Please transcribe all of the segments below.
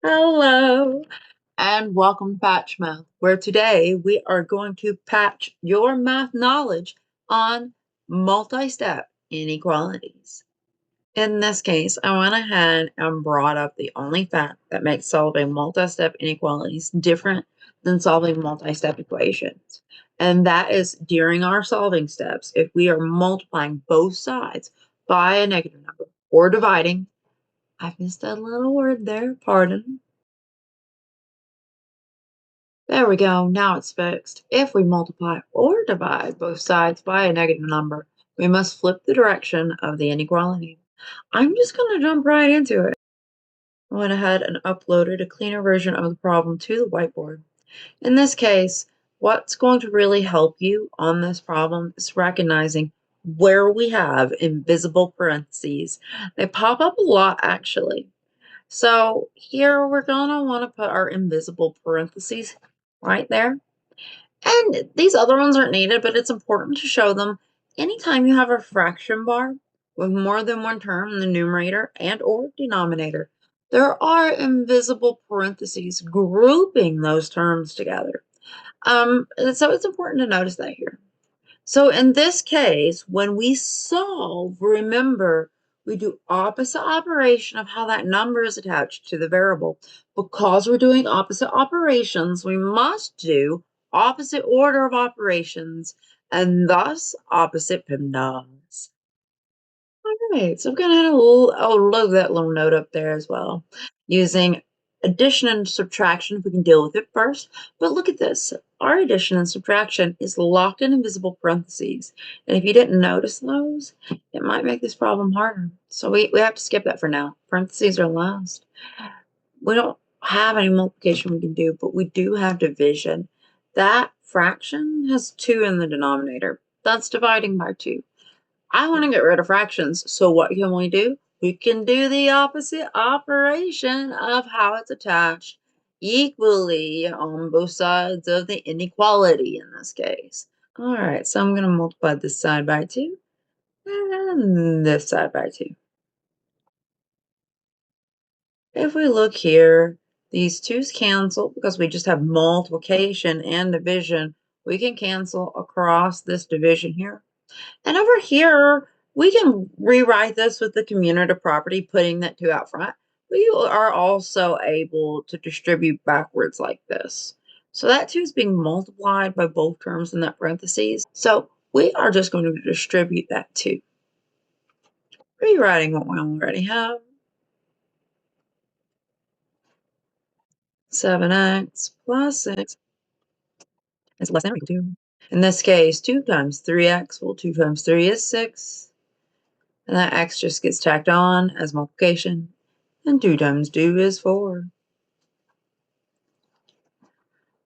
Hello, and welcome to Patch Math, where today we are going to patch your math knowledge on multi-step inequalities. In this case, I went ahead and brought up the only fact that makes solving multi-step inequalities different than solving multi-step equations. And that is during our solving steps, if we are multiplying both sides by a negative number or dividing, I missed that little word there, pardon. There we go, now it's fixed. If we multiply or divide both sides by a negative number, we must flip the direction of the inequality. I'm just going to jump right into it. I went ahead and uploaded a cleaner version of the problem to the whiteboard. In this case, what's going to really help you on this problem is recognizing where we have invisible parentheses. They pop up a lot, actually. So here we're going to want to put our invisible parentheses right there. And these other ones aren't needed, but it's important to show them anytime you have a fraction bar with more than one term in the numerator and or denominator. There are invisible parentheses grouping those terms together. So it's important to notice that here. So in this case, when we solve, remember, we do opposite operation of how that number is attached to the variable. Because we're doing opposite operations, we must do opposite order of operations and thus opposite PIMDAs. All right, so I'm going to add I'll load that little note up there as well. Using addition and subtraction, if we can deal with it first. But look at this. Our addition and subtraction is locked in invisible parentheses. And if you didn't notice those, it might make this problem harder. So we have to skip that for now. Parentheses are last. We don't have any multiplication we can do, but we do have division. That fraction has 2 in the denominator. That's dividing by 2. I want to get rid of fractions, so what can we do? We can do the opposite operation of how it's attached equally on both sides of the inequality in this case. All right, so I'm going to multiply this side by 2 and this side by 2. If we look here, these 2's cancel because we just have multiplication and division. We can cancel across this division here. And over here, we can rewrite this with the commutative property, putting that 2 out front. We are also able to distribute backwards like this. So that 2 is being multiplied by both terms in that parentheses. So we are just going to distribute that 2. Rewriting what we already have. 7x plus 6 is less than or equal to. In this case, 2 times 3x, well, 2 times 3 is 6. And that x just gets tacked on as multiplication. And 2 times 2 is 4.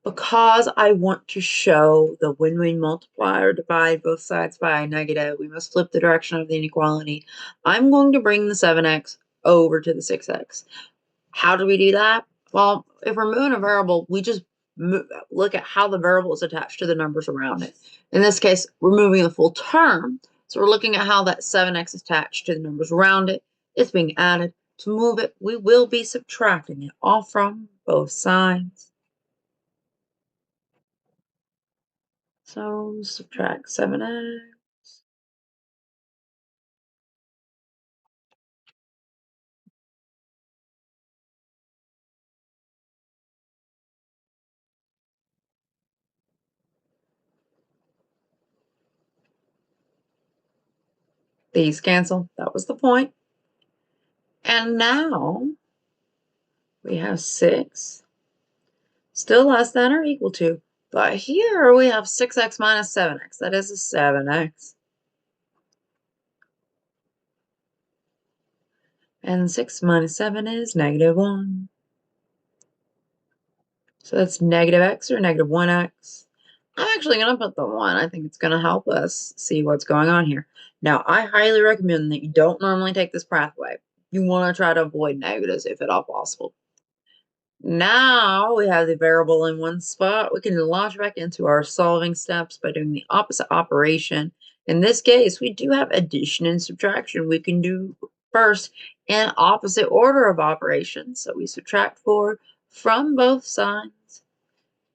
Because I want to show that when we multiply or divide both sides by a negative, we must flip the direction of the inequality. I'm going to bring the 7x over to the 6x. How do we do that? Well, if we're moving a variable, we just look at how the variable is attached to the numbers around it. In this case, we're moving the full term. So we're looking at how that 7x is attached to the numbers around it. It's being added. To move it, we will be subtracting it off from both sides. So subtract 7x. These cancel. That was the point. And now we have 6 still less than or equal to. But here we have 6x minus 7x. That is a 7x. And 6 minus 7 is negative 1. So that's negative x or negative 1x. I'm actually going to put the 1. I think it's going to help us see what's going on here. Now, I highly recommend that you don't normally take this pathway. You want to try to avoid negatives if at all possible. Now we have the variable in one spot. We can launch back into our solving steps by doing the opposite operation. In this case, we do have addition and subtraction. We can do first in opposite order of operations. So we subtract 4 from both sides.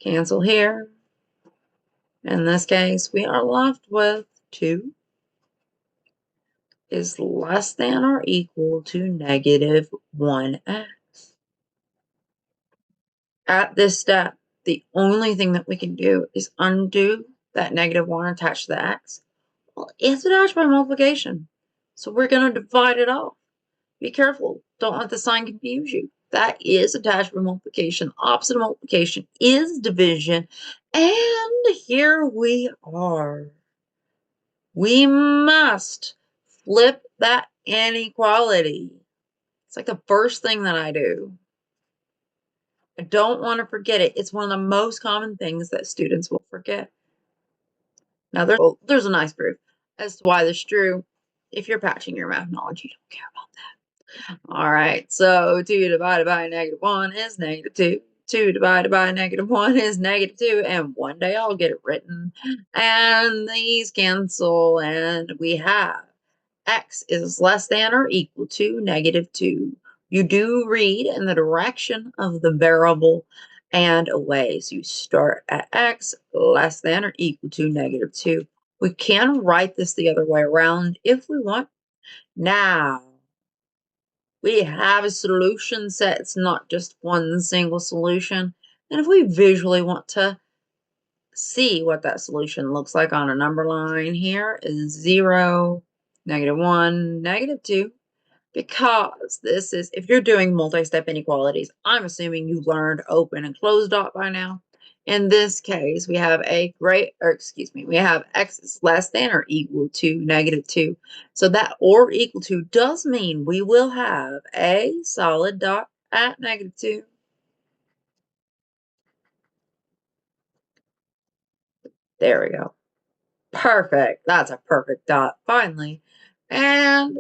Cancel here. In this case, we are left with 2 is less than or equal to negative 1x. At this step, the only thing that we can do is undo that negative 1 attached to the x. Well, it's attached by multiplication. So we're going to divide it off. Be careful. Don't let the sign confuse you. That is attached by multiplication. Opposite of multiplication is division. And here we are. We must flip that inequality. It's like the first thing that I do. I don't want to forget it. It's one of the most common things that students will forget. Now, there's a nice proof as to why this is true. If you're patching your math knowledge, you don't care about that. All right, so 2 divided by negative 1 is negative 2. 2 divided by negative 1 is negative 2, and one day I'll get it written. And these cancel, and we have x is less than or equal to negative 2. You do read in the direction of the variable and away. So you start at x less than or equal to negative 2. We can write this the other way around if we want. Now, we have a solution set. It's not just one single solution. And if we visually want to see what that solution looks like on a number line, here is 0, negative 1, negative 2. Because this is, if you're doing multi-step inequalities, I'm assuming you learned open and closed dot by now. In this case, we have we have x is less than or equal to negative 2. So that or equal to does mean we will have a solid dot at negative 2. There we go. Perfect. That's a perfect dot, finally. And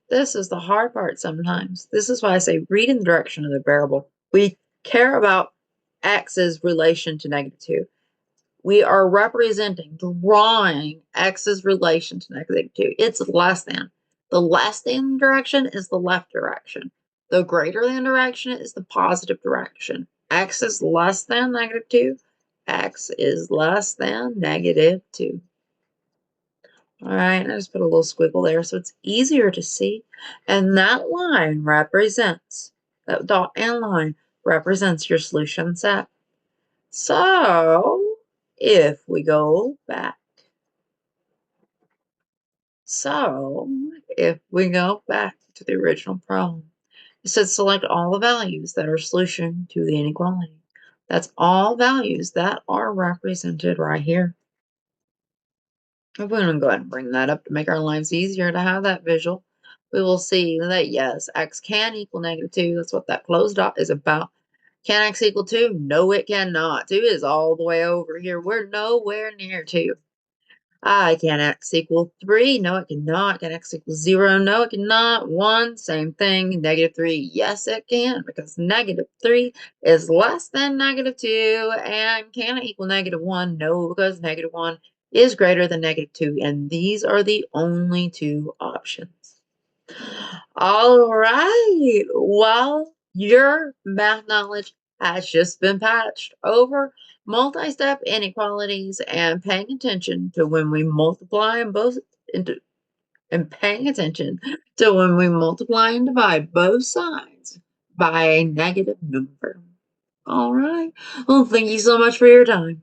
this is the hard part sometimes. This is why I say read in the direction of the variable. We care about x's relation to negative 2. We are representing, drawing x's relation to negative 2. It's less than. The less than direction is the left direction. The greater than direction is the positive direction. X is less than negative 2. X is less than negative 2. All right, I just put a little squiggle there so it's easier to see. And that line represents, that dot and line represents your solution set. So if we go back, to the original problem, it says select all the values that are solution to the inequality. That's all values that are represented right here. If we want to go ahead and bring that up to make our lives easier to have that visual, we will see that yes, x can equal negative 2. That's what that closed dot is about. Can x equal 2? No, it cannot. 2 is all the way over here. We're nowhere near 2. Can x equal 3? No, it cannot. Can x equal 0? No, it cannot. 1, same thing. Negative 3? Yes, it can, because negative 3 is less than negative 2. And can it equal negative 1? No, because negative 1 is greater than negative 2. And these are the only 2 options. All right. Well, your math knowledge has just been patched over multi-step inequalities and paying attention to when we multiply and paying attention to when we multiply and divide both sides by a negative number. All right. Well, thank you so much for your time.